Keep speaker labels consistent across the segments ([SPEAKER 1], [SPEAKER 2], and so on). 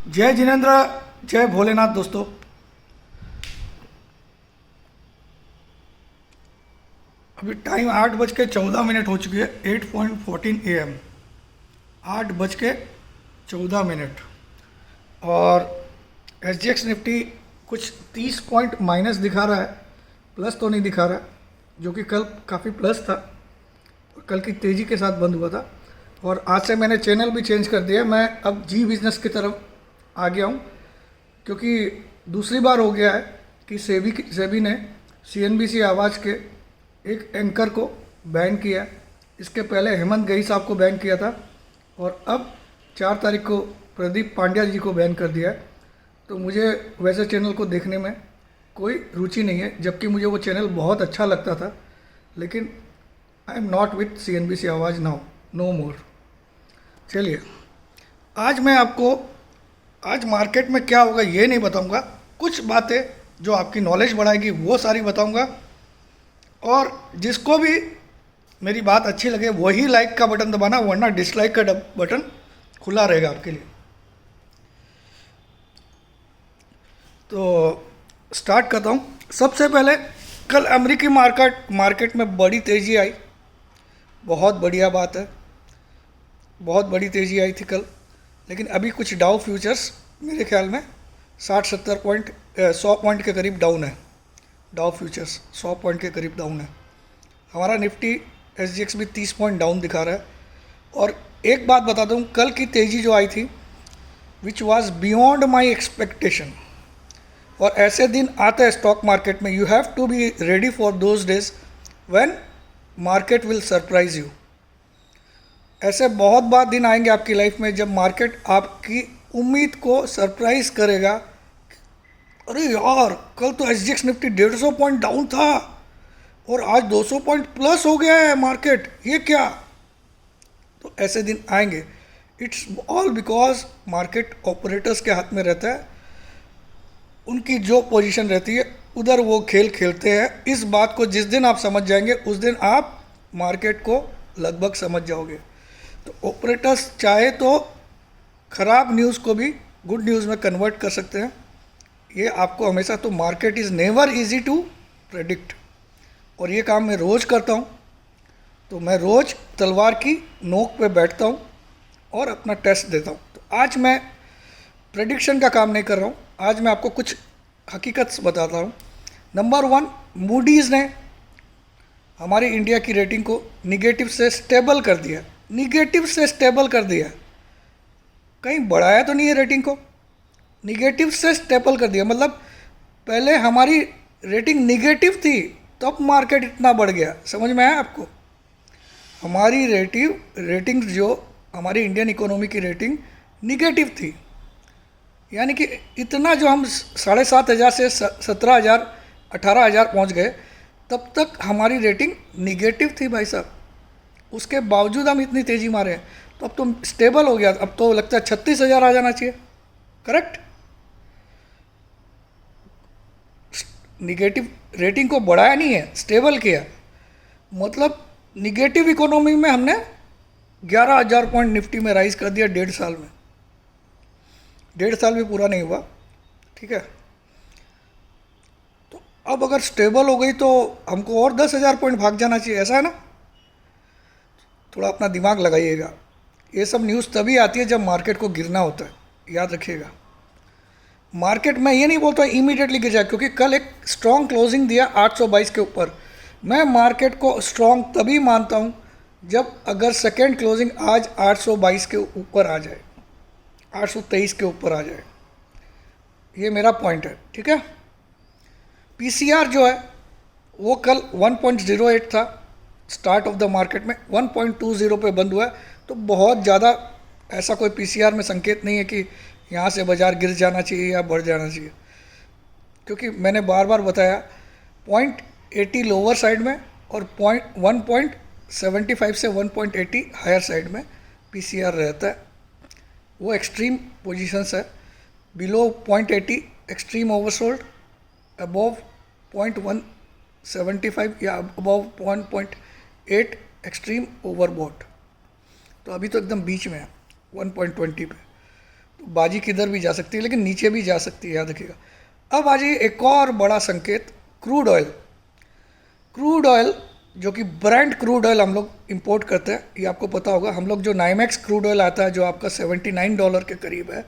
[SPEAKER 1] जय जिनेन्द्र, जय भोलेनाथ दोस्तों। अभी टाइम 8:14 हो चुकी है। 8:14 AM, 8:14। और SGX निफ्टी कुछ 30 पॉइंट माइनस दिखा रहा है, प्लस तो नहीं दिखा रहा है, जो कि कल काफ़ी प्लस था और कल की तेज़ी के साथ बंद हुआ था। और आज से मैंने चैनल भी चेंज कर दिया, मैं अब जी बिज़नेस की तरफ आ गया हूँ, क्योंकि दूसरी बार हो गया है कि सेबी ने CNBC आवाज़ के एक एंकर को बैन किया। इसके पहले हेमंत गही साहब को बैन किया था और अब 4 तारीख को प्रदीप पांड्या जी को बैन कर दिया है। तो मुझे वैसे चैनल को देखने में कोई रुचि नहीं है, जबकि मुझे वो चैनल बहुत अच्छा लगता था। लेकिन I am not with CNBC आवाज़ नाउ, नो मोर। चलिए, आज मैं आपको आज मार्केट में क्या होगा ये नहीं बताऊंगा, कुछ बातें जो आपकी नॉलेज बढ़ाएगी वो सारी बताऊंगा। और जिसको भी मेरी बात अच्छी लगे वही लाइक का बटन दबाना, वरना डिसलाइक का बटन खुला रहेगा आपके लिए। तो स्टार्ट करता हूँ। सबसे पहले कल अमेरिकी मार्केट में बड़ी तेज़ी आई, बहुत बढ़िया बात है, बहुत बड़ी तेज़ी आई थी कल। लेकिन अभी कुछ डाउ फ्यूचर्स मेरे ख्याल में 60-70 पॉइंट 100 पॉइंट के करीब डाउन है। डाउ फ्यूचर्स 100 पॉइंट के करीब डाउन है। हमारा निफ्टी SGX भी 30 पॉइंट डाउन दिखा रहा है। और एक बात बता दूं, कल की तेज़ी जो आई थी which was beyond my expectation. और ऐसे दिन आते हैं स्टॉक मार्केट में, you have to be ready for those days when market will surprise you. ऐसे बहुत बार दिन आएंगे आपकी लाइफ में जब मार्केट आपकी उम्मीद को सरप्राइज करेगा। अरे यार, कल तो SGX निफ्टी 150 पॉइंट डाउन था और आज 200 पॉइंट प्लस हो गया है मार्केट, ये क्या? तो ऐसे दिन आएंगे। It's all because market operators के हाथ में रहता है, उनकी जो पोजीशन रहती है उधर वो खेल खेलते हैं। इस बात को जिस दिन आप समझ जाएंगे उस दिन आप मार्केट को लगभग समझ जाओगे। तो ऑपरेटर्स चाहे तो ख़राब न्यूज़ को भी गुड न्यूज़ में कन्वर्ट कर सकते हैं, ये आपको हमेशा। तो market is never easy to predict, और ये काम मैं रोज़ करता हूँ। तो मैं रोज़ तलवार की नोक पे बैठता हूँ और अपना टेस्ट देता हूँ। तो आज मैं प्रेडिक्शन का काम नहीं कर रहा हूँ, आज मैं आपको कुछ हकीकत बताता हूँ। नंबर 1, मूडीज़ ने हमारी इंडिया की रेटिंग को निगेटिव से स्टेबल कर दिया। निगेटिव से स्टेबल कर दिया, कहीं बढ़ाया तो नहीं है रेटिंग को, निगेटिव से स्टेबल कर दिया। मतलब पहले हमारी रेटिंग निगेटिव थी तब मार्केट इतना बढ़ गया, समझ में आया आपको? हमारी रेटिंग जो हमारी इंडियन इकोनॉमी की रेटिंग निगेटिव थी, यानी कि इतना जो हम 7,500 से 17,000 18,000 पहुँच गए, तब तक हमारी रेटिंग निगेटिव थी भाई साहब। उसके बावजूद हम इतनी तेज़ी मारे हैं। तो अब तो स्टेबल हो गया, अब तो लगता है 36,000 आ जाना चाहिए। करेक्ट? निगेटिव रेटिंग को बढ़ाया नहीं है, स्टेबल किया। मतलब निगेटिव इकोनॉमी में हमने 11,000 पॉइंट निफ्टी में राइज कर दिया 1.5 साल में। 1.5 साल भी पूरा नहीं हुआ, ठीक है। तो अब अगर स्टेबल हो गई तो हमको और 10,000 पॉइंट भाग जाना चाहिए, ऐसा है ना? थोड़ा अपना दिमाग लगाइएगा। ये सब न्यूज़ तभी आती है जब मार्केट को गिरना होता है, याद रखिएगा। मार्केट में ये नहीं बोलता इमीडिएटली गिर जाए, क्योंकि कल एक स्ट्रॉन्ग क्लोजिंग दिया 822 के ऊपर। मैं मार्केट को स्ट्रॉन्ग तभी मानता हूँ जब अगर सेकेंड क्लोजिंग आज 822 के ऊपर आ जाए, 823 के ऊपर आ जाए। ये मेरा पॉइंट है, ठीक है। PCR जो है वो कल 1.08 था, स्टार्ट ऑफ द मार्केट में 1.20 पे बंद हुआ है। तो बहुत ज़्यादा ऐसा कोई PCR में संकेत नहीं है कि यहाँ से बाज़ार गिर जाना चाहिए या बढ़ जाना चाहिए, क्योंकि मैंने बार बार बताया 0.80 लोअर साइड में और 1.75 से 1.80 हायर साइड में PCR रहता है। वो एक्सट्रीम पोजीशंस है। बिलो 0.80 एक्सट्रीम ओवरसोल्ड, अबव 0.175 या अबव 1.8 एक्सट्रीम ओवरबॉट। तो अभी तो एकदम बीच में है 1.20 पे। तो बाजी किधर भी जा सकती है, लेकिन नीचे भी जा सकती है, याद रखिएगा। अब आ जाइए एक और बड़ा संकेत, क्रूड ऑयल। क्रूड ऑयल जो कि ब्रांड क्रूड ऑयल हम लोग इंपोर्ट करते हैं, ये आपको पता होगा। हम लोग जो नाइमेक्स क्रूड ऑयल आता है जो आपका $79 के करीब है,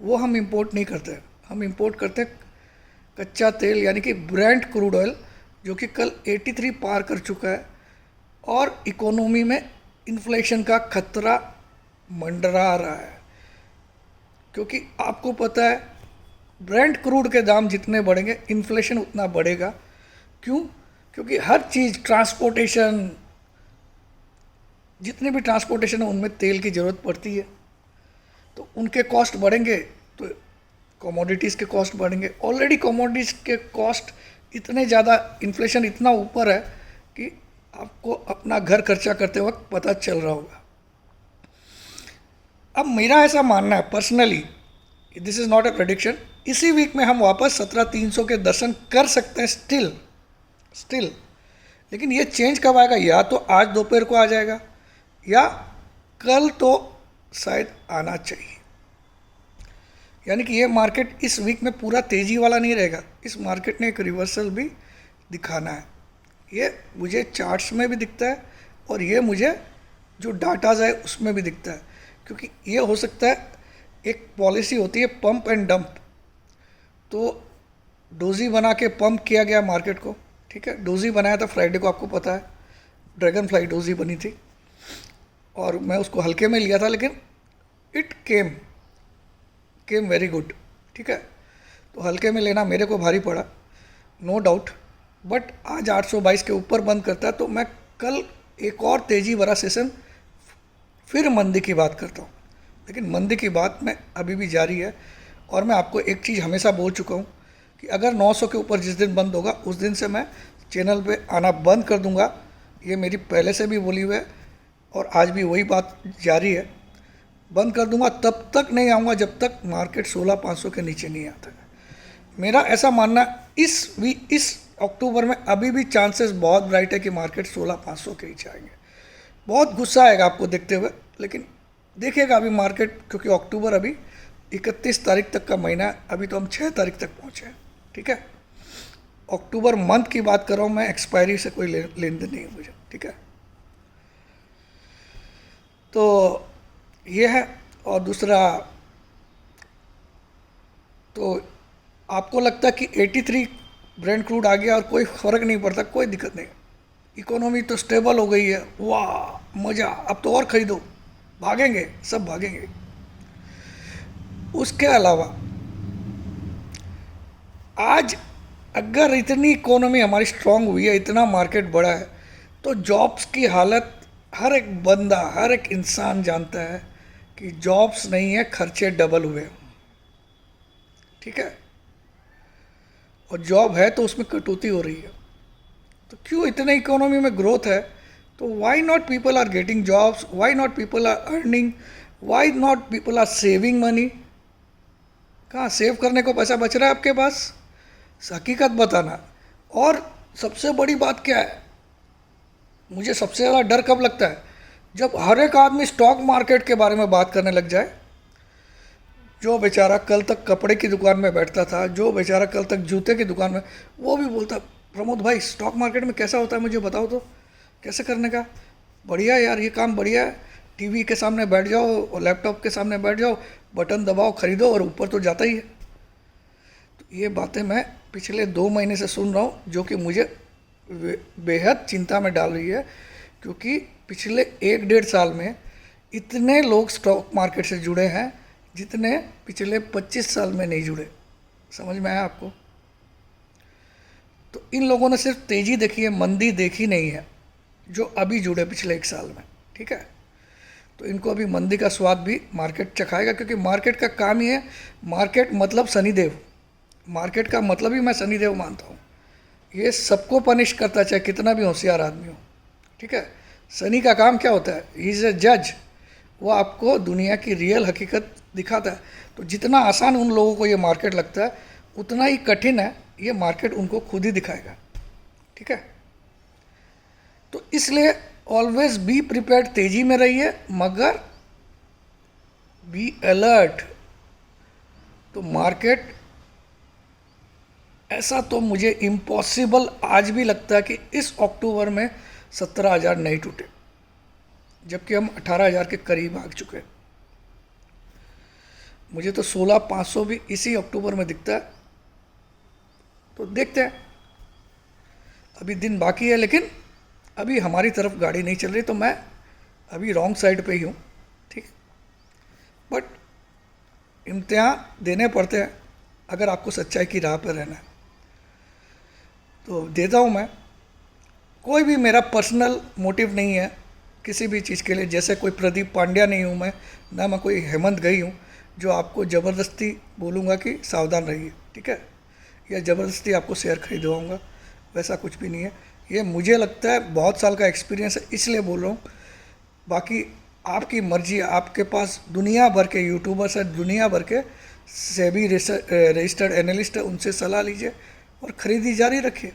[SPEAKER 1] वो हम इंपोर्ट नहीं करते हैं। हम इंपोर्ट करते हैं कच्चा तेल, यानी कि ब्रांड क्रूड ऑयल, जो कि कल 83 पार कर चुका है। और इकोनॉमी में इन्फ्लेशन का खतरा मंडरा रहा है, क्योंकि आपको पता है ब्रांड क्रूड के दाम जितने बढ़ेंगे इन्फ्लेशन उतना बढ़ेगा। क्यों? क्योंकि हर चीज़, ट्रांसपोर्टेशन, जितने भी ट्रांसपोर्टेशन है उनमें तेल की ज़रूरत पड़ती है, तो उनके कॉस्ट बढ़ेंगे तो कमोडिटीज़ के कॉस्ट बढ़ेंगे। ऑलरेडी कमोडिटीज़ के कॉस्ट इतने ज़्यादा, इन्फ्लेशन इतना ऊपर है कि आपको अपना घर खर्चा करते वक्त पता चल रहा होगा। अब मेरा ऐसा मानना है personally, this is not a prediction, इसी वीक में हम वापस 17,300 के दर्शन कर सकते हैं स्टिल। लेकिन ये चेंज कब आएगा? या तो आज दोपहर को आ जाएगा, या कल तो शायद आना चाहिए। यानी कि ये मार्केट इस वीक में पूरा तेज़ी वाला नहीं रहेगा। इस मार्केट ने एक रिवर्सल भी दिखाना है। ये मुझे चार्ट्स में भी दिखता है, और ये मुझे जो डाटाज है उसमें भी दिखता है। क्योंकि ये हो सकता है, एक पॉलिसी होती है पंप एंड डंप, तो डोजी बना के पंप किया गया मार्केट को, ठीक है। डोजी बनाया था फ्राइडे को, आपको पता है, ड्रैगन फ्लाई डोजी बनी थी, और मैं उसको हल्के में लिया था, लेकिन इट केम वेरी गुड, ठीक है। तो हल्के में लेना मेरे को भारी पड़ा, नो डाउट। बट आज 822 के ऊपर बंद करता है, तो मैं कल एक और तेज़ी भरा सेशन, फिर मंदी की बात करता हूँ। लेकिन मंदी की बात में अभी भी जारी है। और मैं आपको एक चीज़ हमेशा बोल चुका हूँ कि अगर 900 के ऊपर जिस दिन बंद होगा उस दिन से मैं चैनल पे आना बंद कर दूंगा। ये मेरी पहले से भी बोली हुई है, और आज भी वही बात जारी है। बंद कर दूंगा, तब तक नहीं आऊँगा जब तक मार्केट 16,500 के नीचे नहीं आता है। मेरा ऐसा मानना, इस अक्टूबर में अभी भी चांसेस बहुत ब्राइट है कि मार्केट 16,500 के नीचे आएंगे। बहुत गुस्सा आएगा आपको देखते हुए, लेकिन देखिएगा अभी मार्केट, क्योंकि अक्टूबर अभी 31 तारीख तक का महीना है, अभी तो हम 6 तारीख तक पहुँचे हैं, ठीक है। अक्टूबर मंथ की बात कर रहा हूँ मैं, एक्सपायरी से कोई लेन देन नहीं है मुझे, ठीक है। तो ये है। और दूसरा, तो आपको लगता है कि 83 ब्रेंट क्रूड आ गया और कोई फ़र्क नहीं पड़ता, कोई दिक्कत नहीं, इकोनॉमी तो स्टेबल हो गई है, वाह मज़ा, अब तो और ख़रीदो, भागेंगे, सब भागेंगे। उसके अलावा आज अगर इतनी इकोनॉमी हमारी स्ट्रांग हुई है, इतना मार्केट बड़ा है, तो जॉब्स की हालत हर एक बंदा, हर एक इंसान जानता है कि जॉब्स नहीं है, खर्चे डबल हुए, ठीक है। और जॉब है तो उसमें कटौती हो रही है। तो क्यों इतने इकोनॉमी में ग्रोथ है, तो why not people are getting jobs, why not people are earning, why not people are saving money. कहाँ सेव करने को पैसा बच रहा है आपके पास? हकीकत बताना। और सबसे बड़ी बात क्या है, मुझे सबसे ज़्यादा डर कब लगता है, जब हर एक आदमी स्टॉक मार्केट के बारे में बात करने लग जाए। जो बेचारा कल तक कपड़े की दुकान में बैठता था, जो बेचारा कल तक जूते की दुकान में, वो भी बोलता, प्रमोद भाई स्टॉक मार्केट में कैसा होता है, मुझे बताओ तो, कैसे करने का? बढ़िया यार, ये काम बढ़िया है, टीवी के सामने बैठ जाओ और लैपटॉप के सामने बैठ जाओ, बटन दबाओ, खरीदो, और ऊपर तो जाता ही है। तो ये बातें मैं पिछले 2 महीने से सुन रहा हूँ, जो कि मुझे बेहद चिंता में डाल रही है। क्योंकि पिछले 1-1.5 साल में इतने लोग स्टॉक मार्केट से जुड़े हैं जितने पिछले 25 साल में नहीं जुड़े। समझ में आया आपको? तो इन लोगों ने सिर्फ तेज़ी देखी है, मंदी देखी नहीं है, जो अभी जुड़े पिछले 1 साल में, ठीक है। तो इनको अभी मंदी का स्वाद भी मार्केट चखाएगा, क्योंकि मार्केट का काम ही है, मार्केट मतलब शनिदेव, मार्केट का मतलब ही मैं शनिदेव मानता हूँ। ये सबको पनिश करता है, चाहे कितना भी होशियार आदमी हो, ठीक है। शनि का काम क्या होता है? ही इज़ ए जज, वो आपको दुनिया की रियल हकीकत दिखाता है। तो जितना आसान उन लोगों को ये मार्केट लगता है, उतना ही कठिन है ये मार्केट उनको खुद ही दिखाएगा, ठीक है। तो इसलिए ऑलवेज बी प्रिपेयर्ड, तेज़ी में रहिए, मगर बी अलर्ट, तो मार्केट, ऐसा तो मुझे इम्पॉसिबल आज भी लगता है कि इस अक्टूबर में 17,000 नहीं टूटे, जबकि हम 18,000 के करीब आ चुके हैं। मुझे तो 16,500 भी इसी अक्टूबर में दिखता है। तो देखते हैं, अभी दिन बाकी है, लेकिन अभी हमारी तरफ गाड़ी नहीं चल रही, तो मैं अभी रॉन्ग साइड पे ही हूँ। ठीक, बट इम्तिहान देने पड़ते हैं अगर आपको सच्चाई की राह पर रहना है, तो देता हूँ मैं। कोई भी मेरा पर्सनल मोटिव नहीं है किसी भी चीज़ के लिए। जैसे कोई प्रदीप पांड्या नहीं हूँ मैं, ना मैं कोई हेमंत गई हूँ जो आपको ज़बरदस्ती बोलूँगा कि सावधान रहिए, ठीक है, या ज़बरदस्ती आपको शेयर खरीदवाऊँगा, वैसा कुछ भी नहीं है। ये मुझे लगता है बहुत साल का एक्सपीरियंस है, इसलिए बोल रहा हूँ। बाकी आपकी मर्जी है, आपके पास दुनिया भर के यूट्यूबर्स हैं, दुनिया भर के सेबी रजिस्टर्ड एनालिस्ट है, उनसे सलाह लीजिए और ख़रीदी जारी रखिए।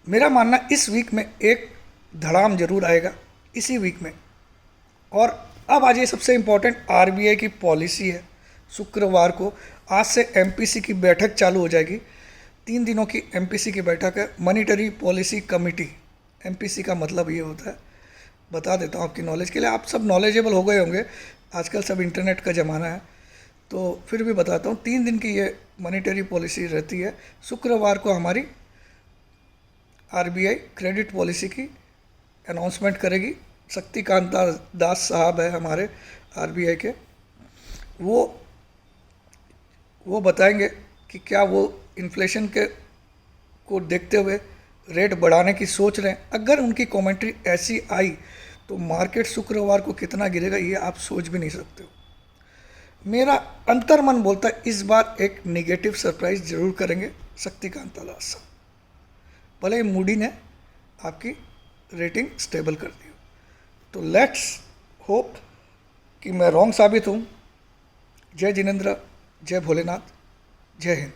[SPEAKER 1] मेरा मानना इस वीक में एक धड़ाम जरूर आएगा, इसी वीक में। और अब आज ये सबसे इम्पोर्टेंट आरबीआई की पॉलिसी है। शुक्रवार को आज से एमपीसी की बैठक चालू हो जाएगी। 3 दिनों की एमपीसी की बैठक है, मॉनिटरी पॉलिसी कमेटी। एमपीसी का मतलब ये होता है, बता देता हूँ आपकी नॉलेज के लिए, आप सब नॉलेजेबल हो गए होंगे, आजकल सब इंटरनेट का ज़माना है, तो फिर भी बताता हूँ। 3 दिन की ये मॉनिटरी पॉलिसी रहती है। शुक्रवार को हमारी आरबीआई क्रेडिट पॉलिसी की अनाउंसमेंट करेगी। शक्तिकांत दास साहब है हमारे आरबीआई के, वो बताएंगे कि क्या वो इन्फ्लेशन के को देखते हुए रेट बढ़ाने की सोच रहे हैं। अगर उनकी कमेंट्री ऐसी आई तो मार्केट शुक्रवार को कितना गिरेगा ये आप सोच भी नहीं सकते हो। मेरा अंतर्मन बोलता है इस बार एक नेगेटिव सरप्राइज जरूर करेंगे शक्तिकांत दास साहब, भले ही मूडी ने आपकी रेटिंग स्टेबल कर दी हो। तो लेट्स होप कि मैं रॉन्ग साबित हूँ। जय जिनेंद्र, जय भोलेनाथ, जय हिंद।